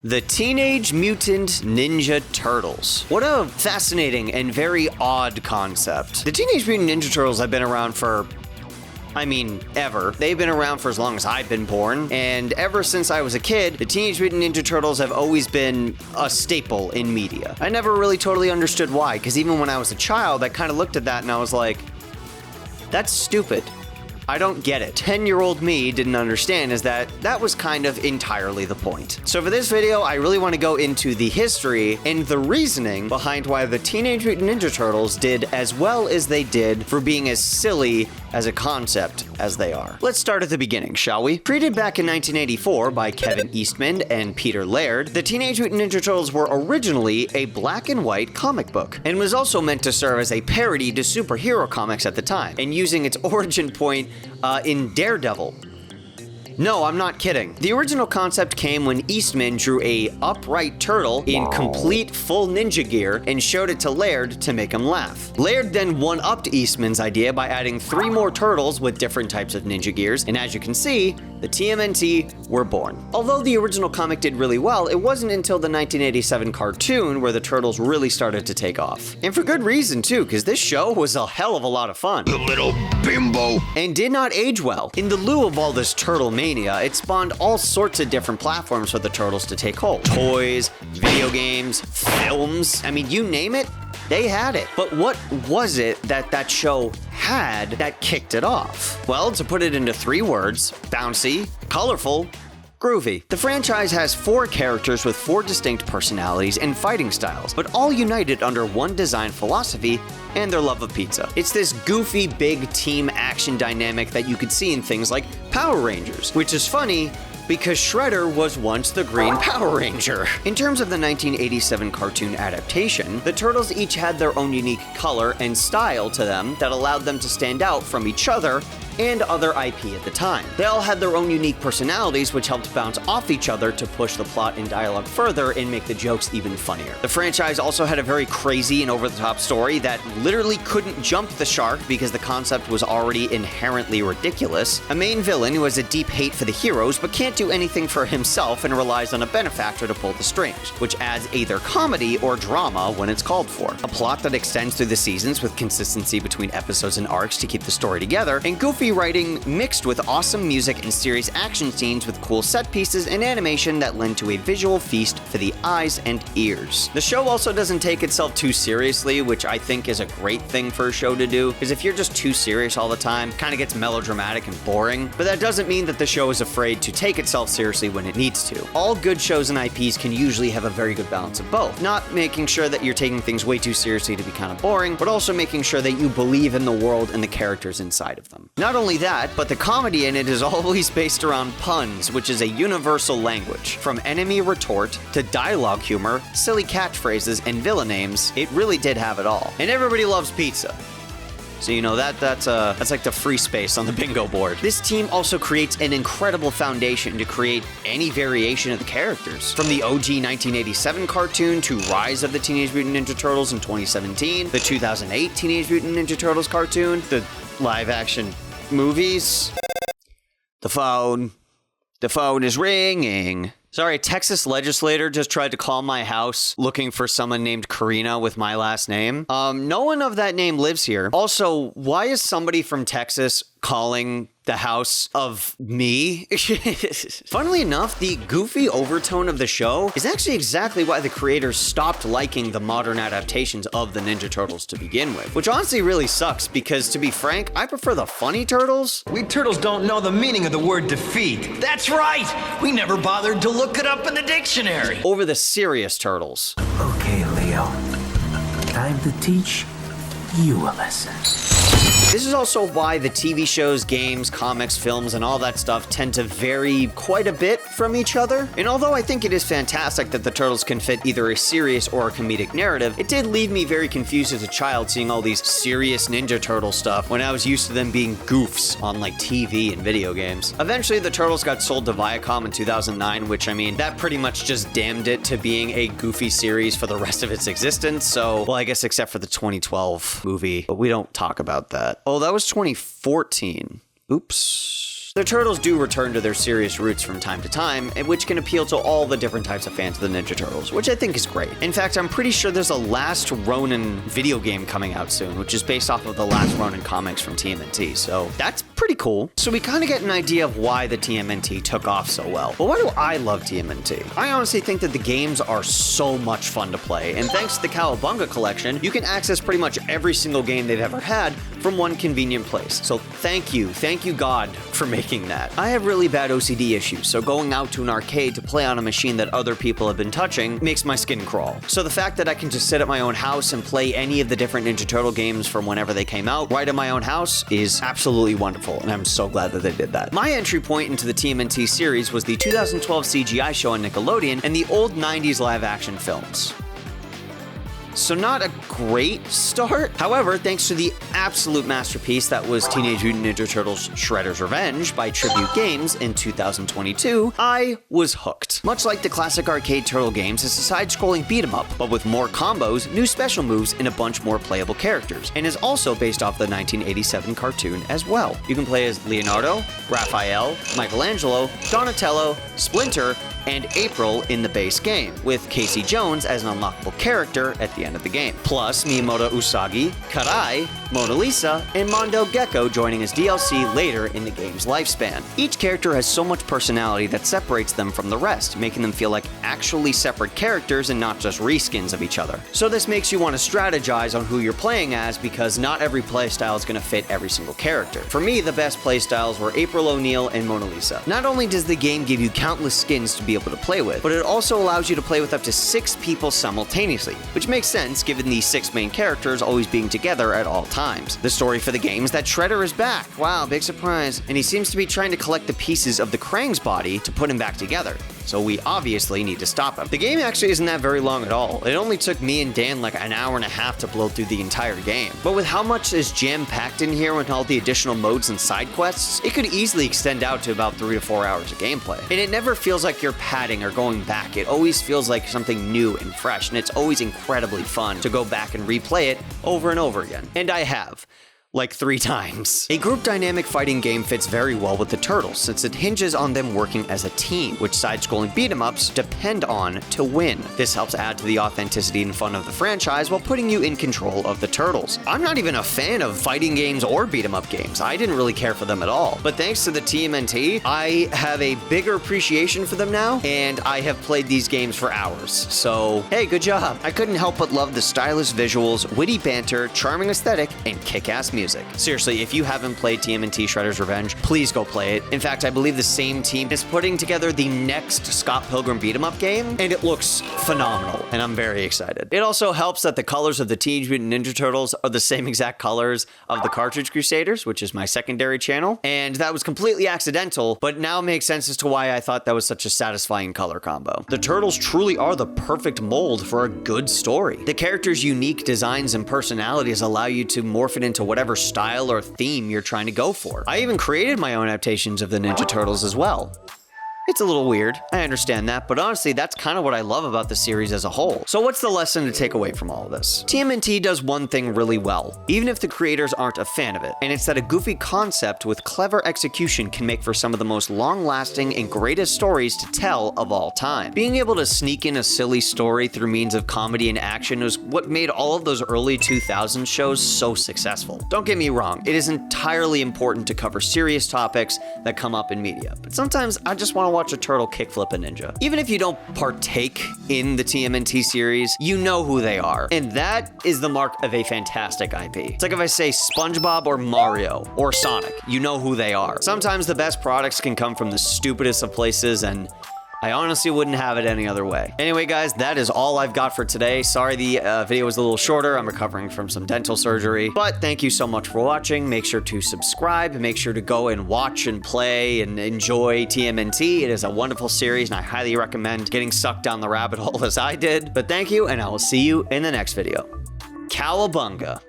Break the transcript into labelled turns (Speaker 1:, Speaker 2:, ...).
Speaker 1: The Teenage Mutant Ninja Turtles. What a fascinating and very odd concept. The Teenage Mutant Ninja Turtles have been around for, ever. They've been around for as long as I've been born, and ever since I was a kid, the Teenage Mutant Ninja Turtles have always been a staple in media. I never really totally understood why, because even when I was a child, I kind of looked at that and I was like, that's stupid. I don't get it. 10-year-old me didn't understand is that was kind of entirely the point. So for this video, I really want to go into the history and the reasoning behind why the Teenage Mutant Ninja Turtles did as well as they did for being as silly as a concept as they are. Let's start at the beginning, shall we? Created back in 1984 by Kevin Eastman and Peter Laird, the Teenage Mutant Ninja Turtles were originally a black and white comic book, and was also meant to serve as a parody to superhero comics at the time, and using its origin point in Daredevil. No, I'm not kidding. The original concept came when Eastman drew a upright turtle in complete full ninja gear and showed it to Laird to make him laugh. Laird then one-upped Eastman's idea by adding 3 more turtles with different types of ninja gears, and as you can see, the TMNT were born. Although the original comic did really well, it wasn't until the 1987 cartoon where the Turtles really started to take off. And for good reason too, because this show was a hell of a lot of fun.
Speaker 2: The little bimbo.
Speaker 1: And did not age well. In the lieu of all this turtle mania, it spawned all sorts of different platforms for the Turtles to take hold. Toys, video games, films, you name it, they had it. But what was it that show had that kicked it off? Well, to put it into 3 words, bouncy, colorful, groovy. The franchise has 4 characters with 4 distinct personalities and fighting styles, but all united under one design philosophy and their love of pizza. It's this goofy, big team action dynamic that you could see in things like Power Rangers, which is funny because Shredder was once the Green Power Ranger. In terms of the 1987 cartoon adaptation, the Turtles each had their own unique color and style to them that allowed them to stand out from each other and other IP at the time. They all had their own unique personalities, which helped bounce off each other to push the plot and dialogue further and make the jokes even funnier. The franchise also had a very crazy and over-the-top story that literally couldn't jump the shark because the concept was already inherently ridiculous. A main villain who has a deep hate for the heroes but can't do anything for himself and relies on a benefactor to pull the strings, which adds either comedy or drama when it's called for. A plot that extends through the seasons with consistency between episodes and arcs to keep the story together, and goofy writing mixed with awesome music and serious action scenes with cool set pieces and animation that lend to a visual feast for the eyes and ears. The show also doesn't take itself too seriously, which I think is a great thing for a show to do, because if you're just too serious all the time, it kind of gets melodramatic and boring, but that doesn't mean that the show is afraid to take itself seriously when it needs to. All good shows and IPs can usually have a very good balance of both, not making sure that you're taking things way too seriously to be kind of boring, but also making sure that you believe in the world and the characters inside of them. Not only that, but the comedy in it is always based around puns, which is a universal language. From enemy retort to dialogue humor, silly catchphrases, and villain names, it really did have it all. And everybody loves pizza. So that's like the free space on the bingo board. This team also creates an incredible foundation to create any variation of the characters. From the OG 1987 cartoon to Rise of the Teenage Mutant Ninja Turtles in 2017, the 2008 Teenage Mutant Ninja Turtles cartoon, the live-action movies. The phone is ringing. Sorry, a Texas legislator just tried to call my house looking for someone named Karina with my last name. No one of that name lives here. Also, why is somebody from Texas calling the house of me? Funnily enough, the goofy overtone of the show is actually exactly why the creators stopped liking the modern adaptations of the Ninja Turtles to begin with, which honestly really sucks because, to be frank, I prefer the funny Turtles.
Speaker 3: We Turtles don't know the meaning of the word defeat. That's right! We never bothered to look it up in the dictionary.
Speaker 1: Over the serious Turtles.
Speaker 4: Okay, Leo. Time to teach you a lesson.
Speaker 1: This is also why the TV shows, games, comics, films, and all that stuff tend to vary quite a bit from each other. And although I think it is fantastic that the Turtles can fit either a serious or a comedic narrative, it did leave me very confused as a child seeing all these serious Ninja Turtle stuff when I was used to them being goofs on like TV and video games. Eventually, the Turtles got sold to Viacom in 2009, which that pretty much just damned it to being a goofy series for the rest of its existence. So, well, I guess except for the 2012 movie, but we don't talk about that. Oh, that was 2014. Oops. Turtles. The Turtles do return to their serious roots from time to time, which can appeal to all the different types of fans of the Ninja Turtles, which I think is great. In fact, I'm pretty sure there's a Last Ronin video game coming out soon, which is based off of the Last Ronin comics from TMNT, so that's pretty cool. So we kind of get an idea of why the TMNT took off so well. But why do I love TMNT? I honestly think that the games are so much fun to play, and thanks to the Cowabunga collection, you can access pretty much every single game they've ever had from one convenient place. So thank you God for making that. I have really bad OCD issues, so going out to an arcade to play on a machine that other people have been touching makes my skin crawl. So the fact that I can just sit at my own house and play any of the different Ninja Turtle games from whenever they came out right in my own house is absolutely wonderful, and I'm so glad that they did that. My entry point into the TMNT series was the 2012 CGI show on Nickelodeon and the old 90s live-action films. So not a great start. However, thanks to the absolute masterpiece that was Teenage Mutant Ninja Turtles Shredder's Revenge by Tribute Games in 2022, I was hooked. Much like the classic arcade turtle games, it's a side-scrolling beat-em-up, but with more combos, new special moves, and a bunch more playable characters, and is also based off the 1987 cartoon as well. You can play as Leonardo, Raphael, Michelangelo, Donatello, Splinter, and April in the base game, with Casey Jones as an unlockable character at the end of the game. Plus, Miyamoto Usagi, Karai, Mona Lisa, and Mondo Gecko joining as DLC later in the game's lifespan. Each character has so much personality that separates them from the rest, making them feel like actually separate characters and not just reskins of each other. So this makes you want to strategize on who you're playing as, because not every playstyle is going to fit every single character. For me, the best playstyles were April O'Neil and Mona Lisa. Not only does the game give you countless skins to be able to play with, but it also allows you to play with up to 6 people simultaneously, which makes sense given the 6 main characters always being together at all times. The story for the game is that Shredder is back. Wow, big surprise. And he seems to be trying to collect the pieces of the Krang's body to put him back together. So we obviously need to stop him. The game actually isn't that very long at all. It only took me and Dan like an hour and a half to blow through the entire game. But with how much is jam-packed in here with all the additional modes and side quests, it could easily extend out to about 3 to 4 hours of gameplay. And it never feels like you're padding or going back. It always feels like something new and fresh, and it's always incredibly fun to go back and replay it over and over again. And I have. Like 3 times. A group dynamic fighting game fits very well with the Turtles, since it hinges on them working as a team, which side-scrolling beat-em-ups depend on to win. This helps add to the authenticity and fun of the franchise while putting you in control of the Turtles. I'm not even a fan of fighting games or beat-em-up games. I didn't really care for them at all. But thanks to the TMNT, I have a bigger appreciation for them now, and I have played these games for hours. So, hey, good job. I couldn't help but love the stylish visuals, witty banter, charming aesthetic, and kick-ass music. Seriously, if you haven't played TMNT Shredder's Revenge, please go play it. In fact, I believe the same team is putting together the next Scott Pilgrim beat-em-up game, and it looks phenomenal, and I'm very excited. It also helps that the colors of the Teenage Mutant Ninja Turtles are the same exact colors of the Cartridge Crusaders, which is my secondary channel, and that was completely accidental, but now makes sense as to why I thought that was such a satisfying color combo. The Turtles truly are the perfect mold for a good story. The characters' unique designs and personalities allow you to morph it into whatever style or theme you're trying to go for. I even created my own adaptations of the Ninja Turtles as well. It's a little weird, I understand that, but honestly, that's kind of what I love about the series as a whole. So what's the lesson to take away from all of this? TMNT does one thing really well, even if the creators aren't a fan of it, and it's that a goofy concept with clever execution can make for some of the most long-lasting and greatest stories to tell of all time. Being able to sneak in a silly story through means of comedy and action is what made all of those early 2000s shows so successful. Don't get me wrong, it is entirely important to cover serious topics that come up in media, but sometimes I just want to watch a turtle kickflip a ninja. Even if you don't partake in the TMNT series, you know who they are. And that is the mark of a fantastic IP. It's like if I say SpongeBob or Mario or Sonic, you know who they are. Sometimes the best products can come from the stupidest of places, and I honestly wouldn't have it any other way. Anyway, guys, that is all I've got for today. Sorry the video was a little shorter. I'm recovering from some dental surgery. But thank you so much for watching. Make sure to subscribe. Make sure to go and watch and play and enjoy TMNT. It is a wonderful series, and I highly recommend getting sucked down the rabbit hole as I did. But thank you, and I will see you in the next video. Cowabunga.